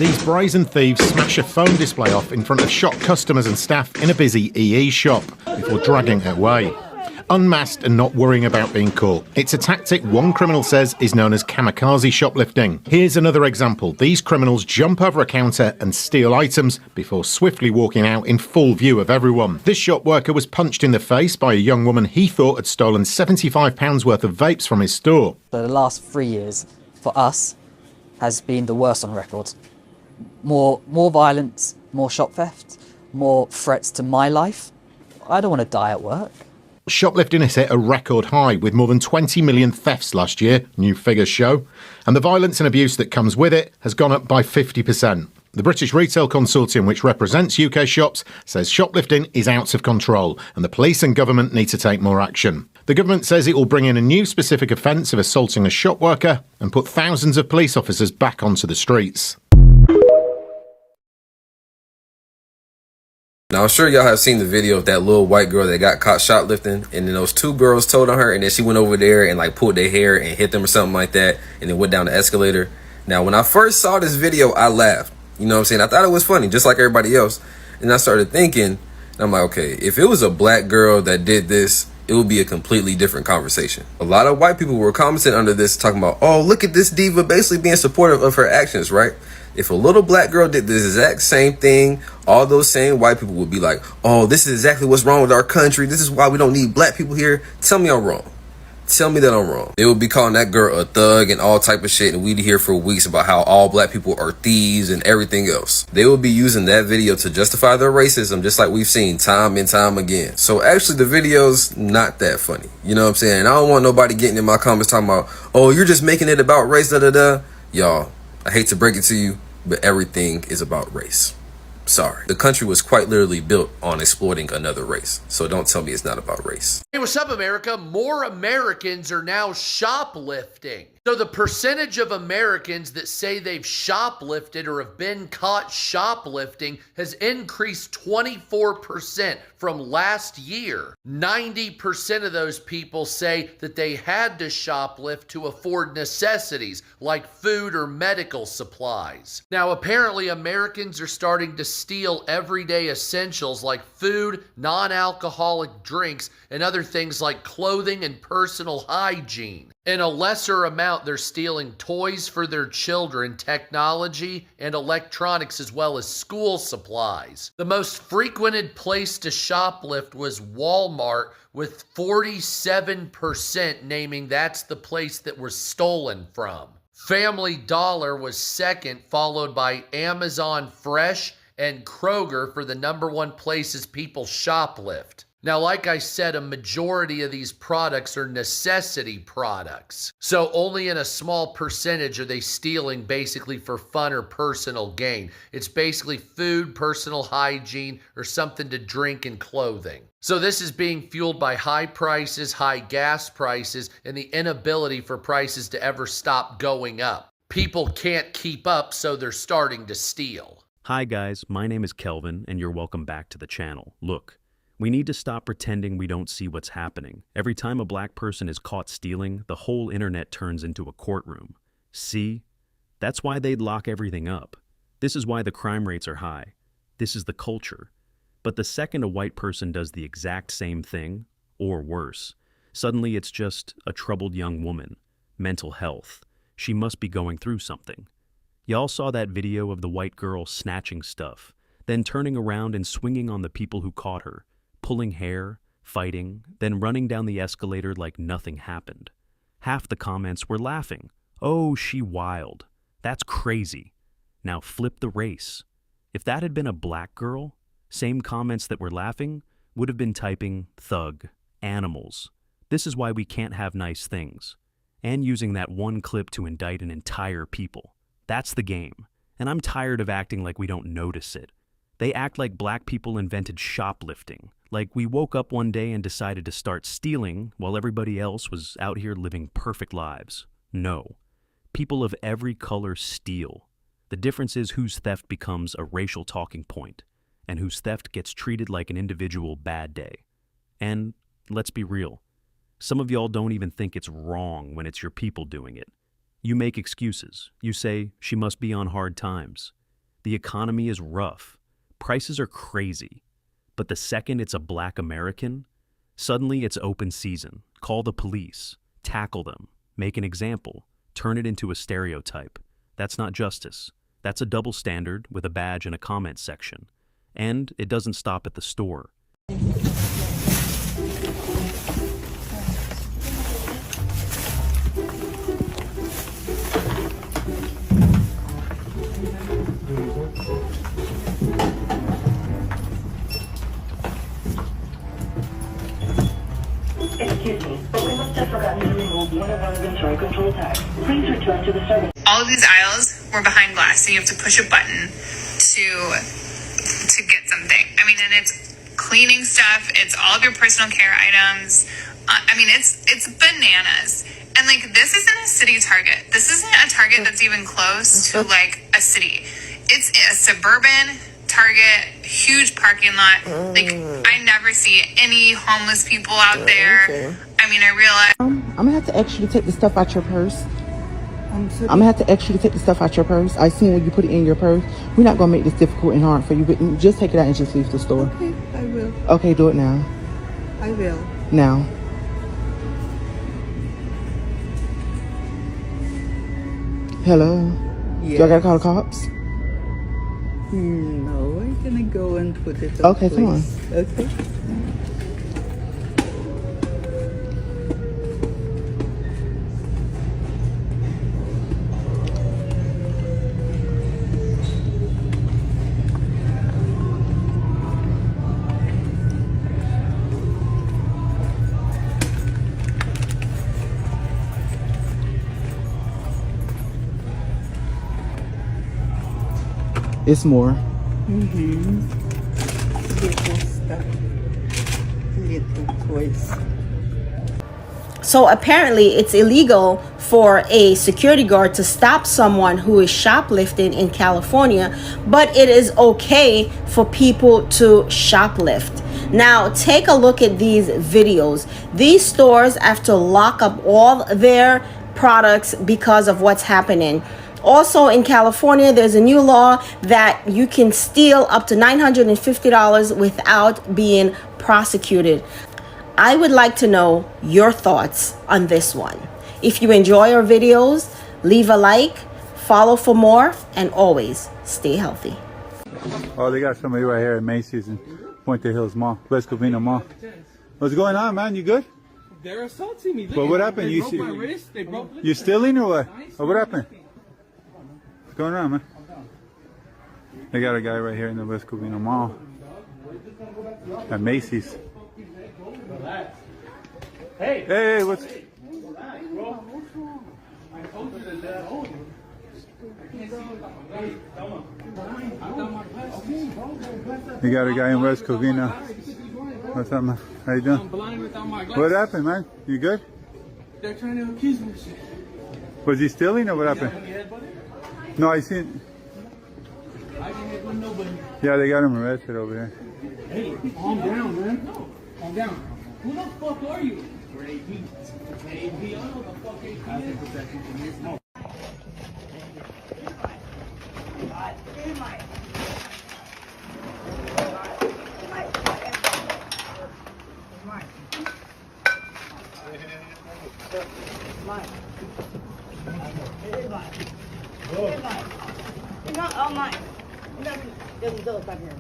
These brazen thieves smash a phone display off in front of shocked customers and staff in a busy EE shop before dragging it away. Unmasked and not worrying about being caught. It's a tactic one criminal says is known as kamikaze shoplifting. Here's another example. These criminals jump over a counter and steal items before swiftly walking out in full view of everyone. This shop worker was punched in the face by a young woman he thought had stolen £75 worth of vapes from his store. The last 3 years for us has been the worst on record. More violence, more shop theft, more threats to my life. I don't want to die at work. Shoplifting has hit a record high with more than 20 million thefts last year, new figures show, and the violence and abuse that comes with it has gone up by 50%. The British Retail Consortium, which represents UK shops, says shoplifting is out of control and the police and government need to take more action. The government says it will bring in a new specific offence of assaulting a shop worker and put thousands of police officers back onto the streets. Now, I'm sure y'all have seen the video of that little white girl that got caught shoplifting, and then those two girls told on her, and then she went over there and like pulled their hair and hit them or something like that, and then went down the escalator. Now, when I first saw this video, I laughed. You know what I'm saying? I thought it was funny, just like everybody else. And I started thinking, and I'm like, okay, if it was a black girl that did this, it would be a completely different conversation. A lot of white people were commenting under this, talking about, oh, look at this diva basically being supportive of her actions, right? If a little black girl did the exact same thing, all those same white people would be like, oh, this is exactly what's wrong with our country. This is why we don't need black people here. Tell me I'm wrong. Tell me that I'm wrong. They would be calling that girl a thug and all type of shit, and we'd hear for weeks about how all black people are thieves and everything else. They would be using that video to justify their racism, just like we've seen time and time again. So actually the video's not that funny. You know what I'm saying? I don't want nobody getting in my comments talking about, oh, you're just making it about race, da-da-da. Y'all, I hate to break it to you, but everything is about race. Sorry. The country was quite literally built on exploiting another race. So don't tell me it's not about race. Hey, what's up, America? More Americans are now shoplifting. So the percentage of Americans that say they've shoplifted or have been caught shoplifting has increased 24% from last year. 90% of those people say that they had to shoplift to afford necessities like food or medical supplies. Now, apparently Americans are starting to steal everyday essentials like food, non-alcoholic drinks, and other things like clothing and personal hygiene. In a lesser amount, they're stealing toys for their children, technology, and electronics, as well as school supplies. The most frequented place to shoplift was Walmart, with 47% naming that's the place that was stolen from. Family Dollar was second, followed by Amazon Fresh and Kroger for the #1 places people shoplift. Now, like I said, a majority of these products are necessity products. So only in a small percentage are they stealing basically for fun or personal gain. It's basically food, personal hygiene, or something to drink and clothing. So this is being fueled by high prices, high gas prices, and the inability for prices to ever stop going up. People can't keep up, so they're starting to steal. Hi guys, my name is Kelvin, and you're welcome back to the channel. Look, we need to stop pretending we don't see what's happening. Every time a black person is caught stealing, the whole internet turns into a courtroom. See? That's why they'd lock everything up. This is why the crime rates are high. This is the culture. But the second a white person does the exact same thing, or worse, suddenly it's just a troubled young woman. Mental health. She must be going through something. Y'all saw that video of the white girl snatching stuff, then turning around and swinging on the people who caught her. Pulling hair, fighting, then running down the escalator like nothing happened. Half the comments were laughing. Oh, she wild. That's crazy. Now flip the race. If that had been a black girl, same comments that were laughing would have been typing thug, animals. This is why we can't have nice things. And using that one clip to indict an entire people. That's the game. And I'm tired of acting like we don't notice it. They act like black people invented shoplifting. Like we woke up one day and decided to start stealing while everybody else was out here living perfect lives. No. People of every color steal. The difference is whose theft becomes a racial talking point, and whose theft gets treated like an individual bad day. And let's be real. Some of y'all don't even think it's wrong when it's your people doing it. You make excuses. You say, she must be on hard times. The economy is rough. Prices are crazy. But the second it's a black American, suddenly it's open season. Call the police. Tackle them. Make an example. Turn it into a stereotype. That's not justice. That's a double standard with a badge and a comment section. And it doesn't stop at the store. Excuse me, but we must have forgotten to remove one of our inventory control tags. Please return to the service. All of these aisles were behind glass, so you have to push a button to get something. I mean, and it's cleaning stuff. It's all of your personal care items. I mean, it's bananas. And like, this isn't a city Target. This isn't a Target that's even close to like a city. It's a suburban Target, huge parking lot. Like, I never see any homeless people out there. Okay. I mean, I realize. I'm gonna have to ask you to take the stuff out your purse. I'm gonna have to ask you to take the stuff out your purse. I seen when you put it in your purse. We're not gonna make this difficult and hard for you, but just take it out and just leave the store. Okay, I will. Okay, do it now. I will. Now. Hello? Yes. Do I gotta call the cops? No, I'm gonna go and put it Okay, come on. Okay. It's more. Little stuff. Little toys. So apparently it's illegal for a security guard to stop someone who is shoplifting in California, but it is okay for people to shoplift. Now take a look at these videos. These stores have to lock up all their products because of what's happening. Also in California, there's a new law that you can steal up to $950 without being prosecuted. I would like to know your thoughts on this one. If you enjoy our videos, leave a like, follow for more, and always stay healthy. Oh, they got somebody right here at Macy's and Puente Hills Mall, West Covina Mall. What's going on, man? You good? They're assaulting me. But what happened? They You broke my wrist. They broke. You stealing or what? Or what happened? What's going on, man? They got a guy right here in the West Covina Mall at Macy's. Hey, what's... You got a guy in West Covina. What's up, man? How you doing? I'm blind without my glasses. What happened, man? You good? They're trying to accuse me of shit. Was he stealing or what happened? No, I seen... I didn't hit with nobody. Yeah, they got him arrested over here. Hey, calm down, man. Calm down. Who the fuck are you? We're AP. AP, I don't know what the fuck AP is. It's not all mine. There's those back here.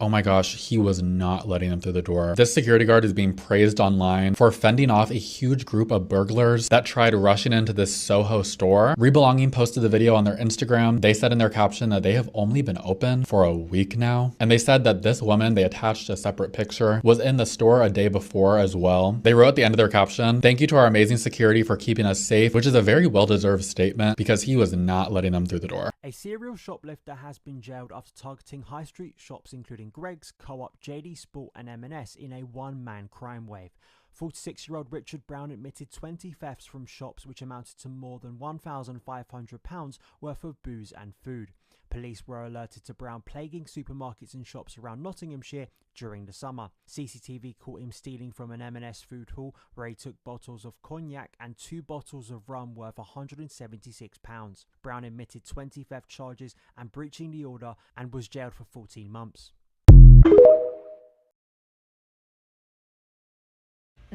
Oh my gosh, he was not letting them through the door. This security guard is being praised online for fending off a huge group of burglars that tried rushing into this Soho store. Rebelonging posted the video on their Instagram. They said in their caption that they have only been open for a week now. And they said that this woman, they attached a separate picture, was in the store a day before as well. They wrote at the end of their caption, "Thank you to our amazing security for keeping us safe," which is a very well-deserved statement because he was not letting them through the door. A serial shoplifter has been jailed after targeting high street shops including Greggs, Co-op, JD Sport and M&S in a one-man crime wave. 46-year-old Richard Brown admitted 20 thefts from shops which amounted to more than £1,500 worth of booze and food. Police were alerted to Brown plaguing supermarkets and shops around Nottinghamshire during the summer. CCTV caught him stealing from an M&S food hall where he took bottles of cognac and 2 bottles of rum worth £176. Brown admitted 20 theft charges and breaching the order and was jailed for 14 months.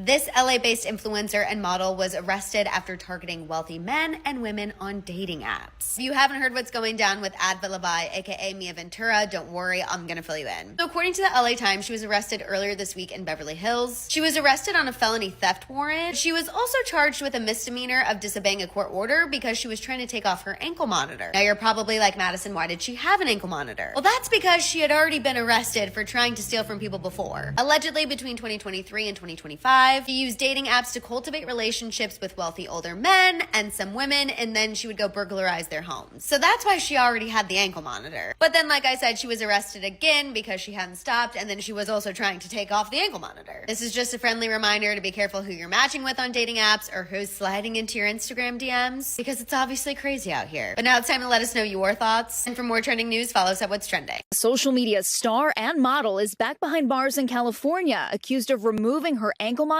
This LA-based influencer and model was arrested after targeting wealthy men and women on dating apps. If you haven't heard what's going down with Adva Levi, aka Mia Ventura, don't worry, I'm gonna fill you in. So according to the LA Times, she was arrested earlier this week in Beverly Hills. She was arrested on a felony theft warrant. She was also charged with a misdemeanor of disobeying a court order because she was trying to take off her ankle monitor. Now you're probably like, Madison, why did she have an ankle monitor? Well, that's because she had already been arrested for trying to steal from people before. Allegedly, between 2023 and 2025, she used dating apps to cultivate relationships with wealthy older men and some women, and then she would go burglarize their homes. So that's why she already had the ankle monitor. But then, like I said, she was arrested again because she hadn't stopped, and then she was also trying to take off the ankle monitor. This is just a friendly reminder to be careful who you're matching with on dating apps or who's sliding into your Instagram DMs, because it's obviously crazy out here. But now it's time to let us know your thoughts. And for more trending news, follow us at What's Trending. Social media star and model is back behind bars in California, accused of removing her ankle monitor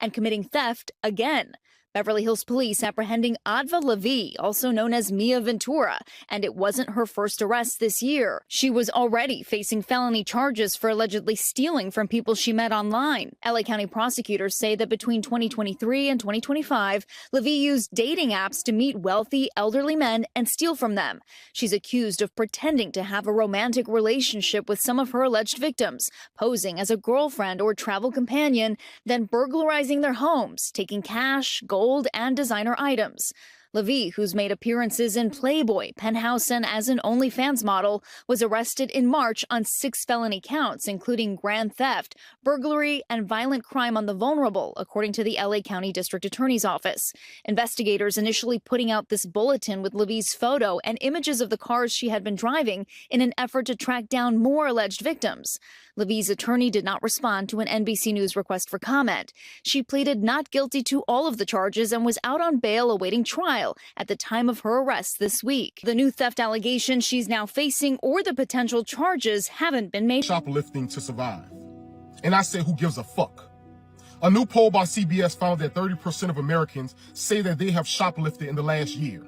and committing theft again. Beverly Hills police apprehending Adva Levi, also known as Mia Ventura, and it wasn't her first arrest this year. She was already facing felony charges for allegedly stealing from people she met online. LA County prosecutors say that between 2023 and 2025, Levi used dating apps to meet wealthy, elderly men and steal from them. She's accused of pretending to have a romantic relationship with some of her alleged victims, posing as a girlfriend or travel companion, then burglarizing their homes, taking cash, gold, and designer items. Levi, who's made appearances in Playboy, Penthouse, and as an OnlyFans model, was arrested in March on 6 felony counts, including grand theft, burglary, and violent crime on the vulnerable, according to the LA County District Attorney's Office. Investigators initially putting out this bulletin with Levi's photo and images of the cars she had been driving in an effort to track down more alleged victims. Levi's attorney did not respond to an NBC News request for comment. She pleaded not guilty to all of the charges and was out on bail awaiting trial at the time of her arrest this week. The new theft allegations she's now facing or the potential charges haven't been made. Shoplifting to survive. And I said, who gives a fuck? A new poll by CBS found that 30% of Americans say that they have shoplifted in the last year.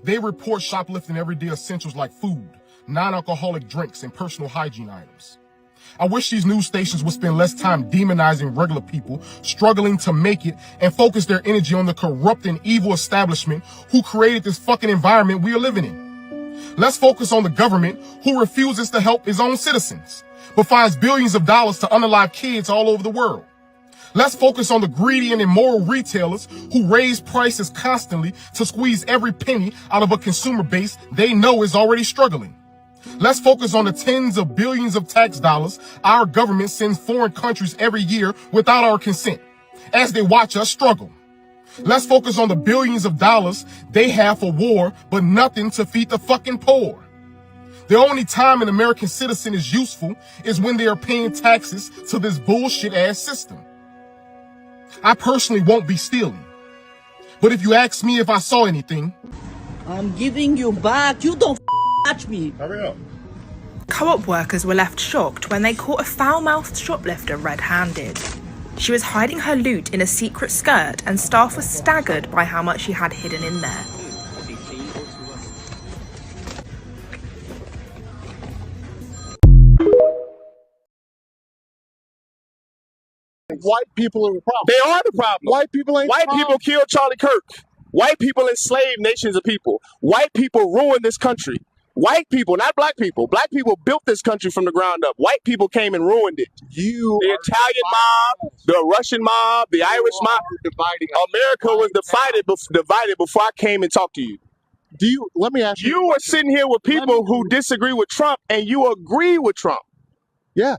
They report shoplifting everyday essentials like food, non-alcoholic drinks, and personal hygiene items. I wish these news stations would spend less time demonizing regular people struggling to make it and focus their energy on the corrupt and evil establishment who created this fucking environment we are living in. Let's focus on the government who refuses to help its own citizens, but finds billions of dollars to unalive kids all over the world. Let's focus on the greedy and immoral retailers who raise prices constantly to squeeze every penny out of a consumer base they know is already struggling. Let's focus on the tens of billions of tax dollars our government sends foreign countries every year without our consent, as they watch us struggle. Let's focus on the billions of dollars they have for war, but nothing to feed the fucking poor. The only time an American citizen is useful is when they are paying taxes to this bullshit-ass system. I personally won't be stealing, but if you ask me if I saw anything, I'm giving you back. You don't touch me. Hurry up. Co-op workers were left shocked when they caught a foul-mouthed shoplifter red-handed. She was hiding her loot in a secret skirt, and staff were staggered by how much she had hidden in there. White people are the problem. They are the problem. White people ain't White people killed Charlie Kirk. White people enslaved nations of people. White people ruined this country. White people, not black people. Black people built this country from the ground up. White people came and ruined it. The Italian mob, the Russian mob, the Irish mob. America was divided before I came and talked to you. Let me ask you. You are sitting here with people who disagree with Trump and you agree with Trump. Yeah.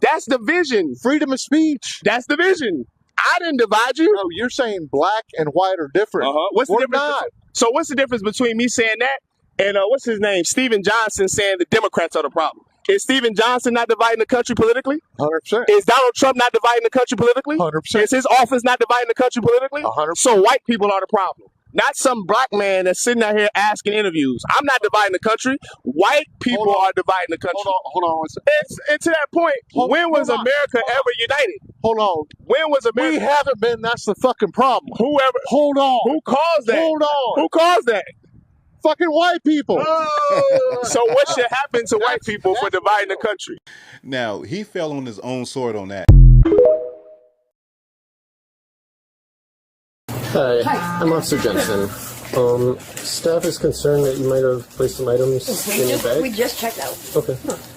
That's division. Freedom of speech. That's division. I didn't divide you. No, you're saying black and white are different. What's the We're difference? not. So what's the difference between me saying that and what's his name? Stephen Johnson saying the Democrats are the problem. Is Stephen Johnson not dividing the country politically? 100%. Is Donald Trump not dividing the country politically? 100%. Is his office not dividing the country politically? 100%. So white people are the problem. Not some black man that's sitting out here asking interviews. I'm not dividing the country. White people are dividing the country. Hold on. And to that point, when was America ever united? Hold on. When was America? We haven't been. That's the fucking problem. Hold on. Who caused that? Hold on. Who caused that? Fucking white people. So what should happen to white people for dividing the country? Now, he fell on his own sword on that. Hi, I'm Officer Jensen. Staff is concerned that you might have placed some items in your bag. We just checked out. Okay.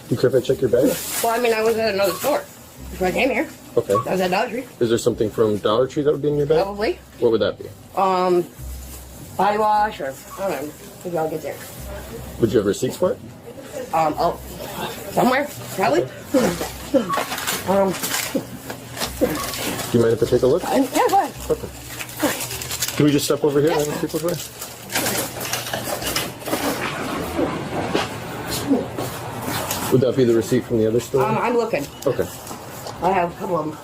You care if I check your bag? Well, I mean, I was at another store before I came here. Okay. I was at Dollar Tree. Is there something from Dollar Tree that would be in your bag? Probably. What would that be? Body wash or, I don't know. Maybe I'll get there. Would you have receipts for it? Somewhere, probably. Do you mind if I take a look? Yeah, go ahead. Okay. Can we just step over here and speak with her? Would that be the receipt from the other store? I'm looking. Okay. I have a couple of them.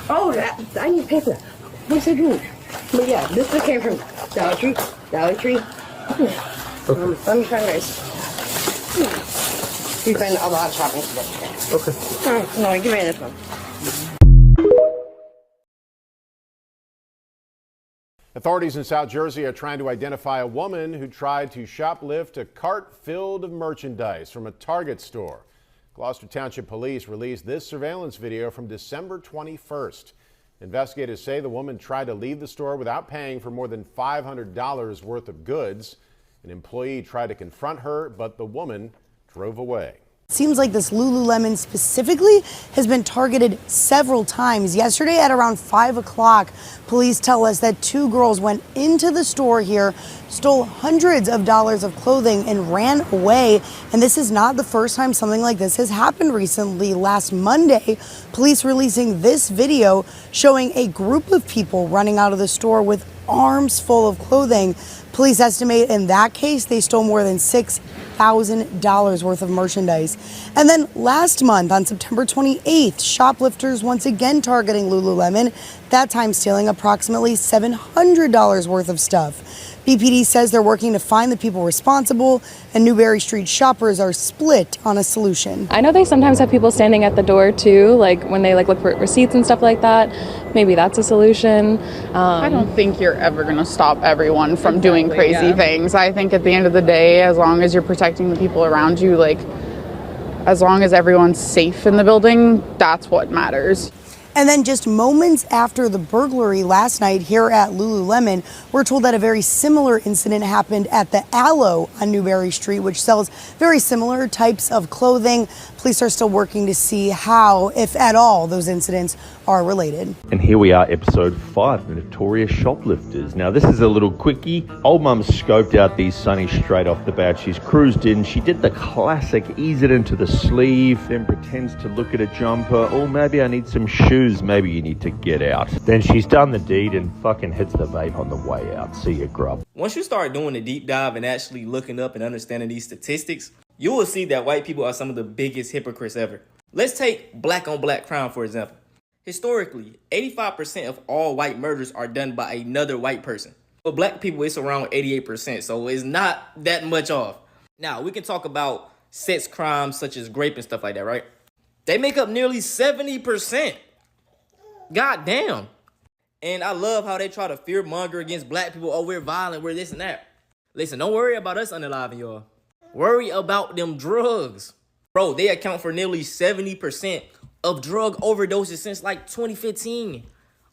Oh, I need paper. What's it doing? But yeah, this one came from Dollar Tree. Dollar Tree. Let me try this. We've been a lot of shopping today. Okay. All right, no, give me this one. Authorities in South Jersey are trying to identify a woman who tried to shoplift a cart filled of merchandise from a Target store. Gloucester Township Police released this surveillance video from December 21st. Investigators say the woman tried to leave the store without paying for more than $500 worth of goods. An employee tried to confront her, but the woman drove away. Seems like this Lululemon specifically has been targeted several times. Yesterday at around 5 o'clock, police tell us that two girls went into the store here, stole hundreds of dollars of clothing and ran away. And this is not the first time something like this has happened recently. Last Monday, police releasing this video showing a group of people running out of the store with arms full of clothing. Police estimate in that case they stole more than $6,000 worth of merchandise. And then last month on September 28th, shoplifters once again targeting Lululemon, that time stealing approximately $700 worth of stuff. BPD says they're working to find the people responsible, and Newberry Street shoppers are split on a solution. I know they sometimes have people standing at the door too, like when they look for receipts and stuff like that. Maybe that's a solution. I don't think you're ever going to stop everyone from doing crazy things. I think at the end of the day, as long as you're protecting the people around you, like as long as everyone's safe in the building, that's what matters. And then just moments after the burglary last night here at Lululemon, we're told that a very similar incident happened at the Aloe on Newberry Street, which sells very similar types of clothing. Police are still working to see how, if at all, those incidents are related. And here we are, episode 5, the Notorious Shoplifters. Now, this is a little quickie. Old Mum scoped out these sunnies straight off the bat. She's cruised in. She did the classic, ease it into the sleeve, then pretends to look at a jumper. Oh, maybe I need some shoes. Maybe you need to get out. Then she's done the deed and fucking hits the vape on the way out. See you, grub. Once you start doing a deep dive and actually looking up and understanding these statistics, you will see that white people are some of the biggest hypocrites ever. Let's take black on black crime, for example. Historically, 85% of all white murders are done by another white person. For black people, it's around 88%, so it's not that much off. Now, we can talk about sex crimes such as rape and stuff like that, right? They make up nearly 70%. God damn. And I love how they try to fear monger against black people. Oh, we're violent, we're this and that. Listen, don't worry about us unaliving y'all. Worry about them drugs. Bro, they account for nearly 70% of drug overdoses since like 2015.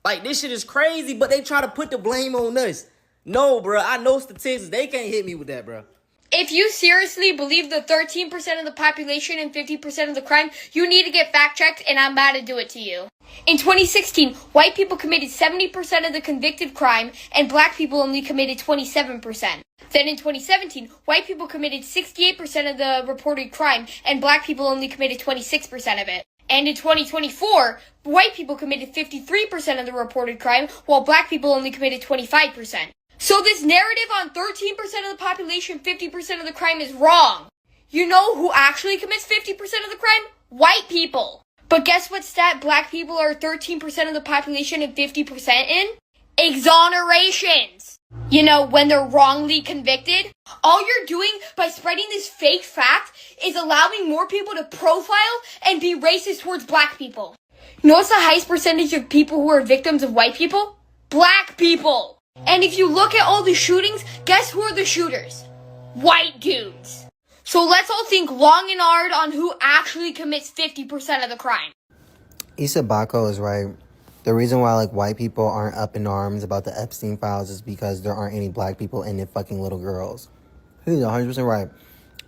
Like, this shit is crazy, but they try to put the blame on us. No, bro, I know statistics. They can't hit me with that, bro. If you seriously believe the 13% of the population and 50% of the crime, you need to get fact-checked, and I'm about to do it to you. In 2016, white people committed 70% of the convicted crime, and black people only committed 27%. Then in 2017, white people committed 68% of the reported crime, and black people only committed 26% of it. And in 2024, white people committed 53% of the reported crime, while black people only committed 25%. So this narrative on 13% of the population, 50% of the crime is wrong. You know who actually commits 50% of the crime? White people. But guess what stat black people are 13% of the population and 50% in? Exonerations. You know, when they're wrongly convicted, all you're doing by spreading this fake fact is allowing more people to profile and be racist towards black people. You know what's the highest percentage of people who are victims of white people? Black people. And if you look at all the shootings, guess who are the shooters? White dudes. So let's all think long and hard on who actually commits 50% of the crime. Issa Baco is right. The reason why white people aren't up in arms about the Epstein files is because there aren't any black people and they're fucking little girls. He's 100% right.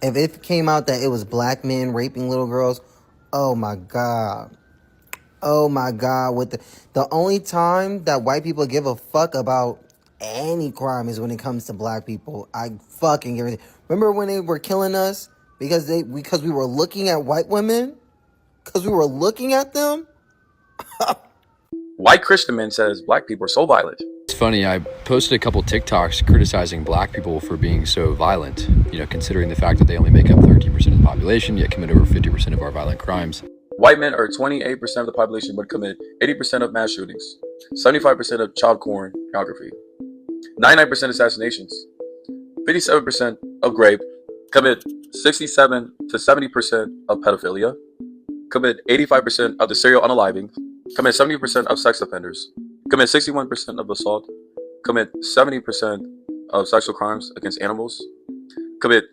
If it came out that it was black men raping little girls, oh my God. Oh my God. The only time that white people give a fuck about any crime is when it comes to black people. I fucking get it. Remember when they were killing us because we were looking at white women? Because we were looking at them? White Christian man says black people are so violent. It's funny, I posted a couple TikToks criticizing black people for being so violent, considering the fact that they only make up 13% of the population, yet commit over 50% of our violent crimes. White men are 28% of the population but commit 80% of mass shootings, 75% of child pornography, 99% assassinations, 57% of rape, commit 67 to 70% of pedophilia, commit 85% of the serial unaliving, commit 70% of sex offenders, commit 61% of assault, commit 70% of sexual crimes against animals, commit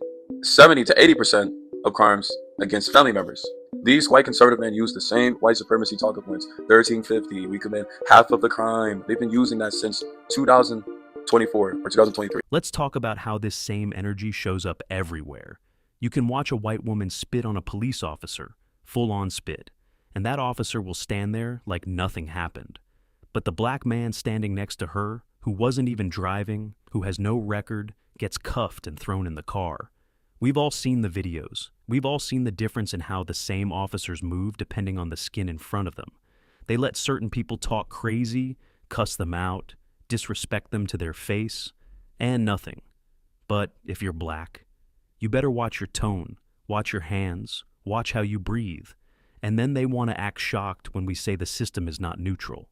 70 to 80% of crimes against family members. These white conservative men use the same white supremacy talking points. 1350, we commit half of the crime. They've been using that since 2024 or 2023. Let's talk about how this same energy shows up everywhere. You can watch a white woman spit on a police officer, full-on spit, and that officer will stand there like nothing happened. But the black man standing next to her, who wasn't even driving, who has no record, gets cuffed and thrown in the car. We've all seen the videos. We've all seen the difference in how the same officers move depending on the skin in front of them. They let certain people talk crazy, cuss them out, disrespect them to their face, and nothing. But if you're black, you better watch your tone, watch your hands, watch how you breathe. And then they want to act shocked when we say the system is not neutral.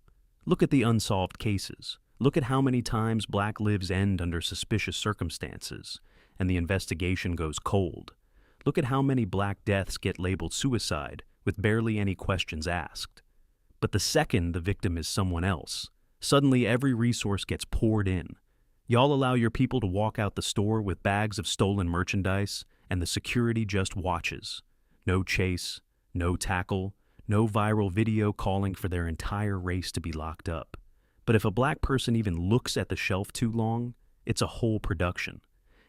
Look at the unsolved cases. Look at how many times black lives end under suspicious circumstances, and the investigation goes cold. Look at how many black deaths get labeled suicide with barely any questions asked. But the second the victim is someone else, suddenly every resource gets poured in. Y'all allow your people to walk out the store with bags of stolen merchandise, and the security just watches. No chase, no tackle, no viral video calling for their entire race to be locked up. But if a black person even looks at the shelf too long, it's a whole production.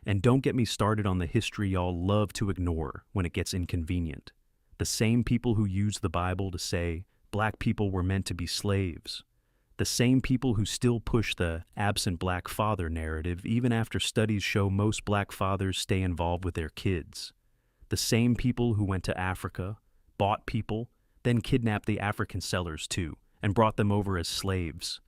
And don't get me started on the history y'all love to ignore when it gets inconvenient. The same people who use the Bible to say black people were meant to be slaves. The same people who still push the absent black father narrative even after studies show most black fathers stay involved with their kids. The same people who went to Africa, bought people, then kidnapped the African sellers too, and brought them over as slaves.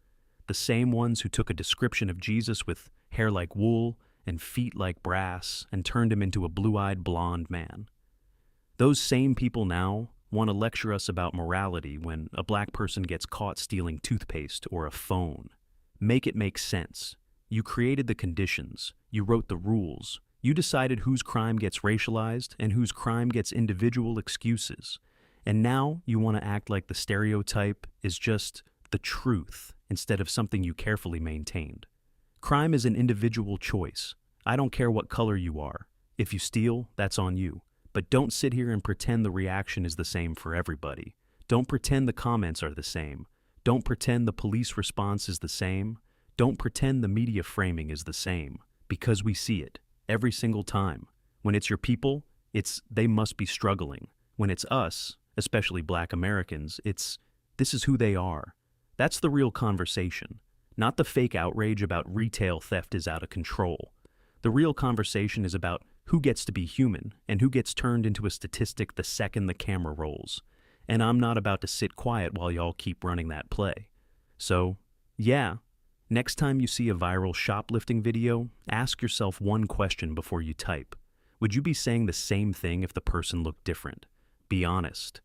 The same ones who took a description of Jesus with hair like wool and feet like brass and turned him into a blue-eyed blonde man. Those same people now want to lecture us about morality when a black person gets caught stealing toothpaste or a phone. Make it make sense. You created the conditions. You wrote the rules. You decided whose crime gets racialized and whose crime gets individual excuses. And now you want to act like the stereotype is just the truth instead of something you carefully maintained. Crime is an individual choice. I don't care what color you are. If you steal, that's on you. But don't sit here and pretend the reaction is the same for everybody. Don't pretend the comments are the same. Don't pretend the police response is the same. Don't pretend the media framing is the same. Because we see it every single time. When it's your people, it's they must be struggling. When it's us, especially black Americans, it's this is who they are. That's the real conversation. Not the fake outrage about retail theft is out of control. The real conversation is about who gets to be human and who gets turned into a statistic the second the camera rolls. And I'm not about to sit quiet while y'all keep running that play. So, yeah, next time you see a viral shoplifting video, ask yourself one question before you type. Would you be saying the same thing if the person looked different? Be honest.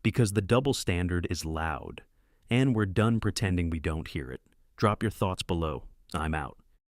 Because the double standard is loud, and we're done pretending we don't hear it. Drop your thoughts below. I'm out.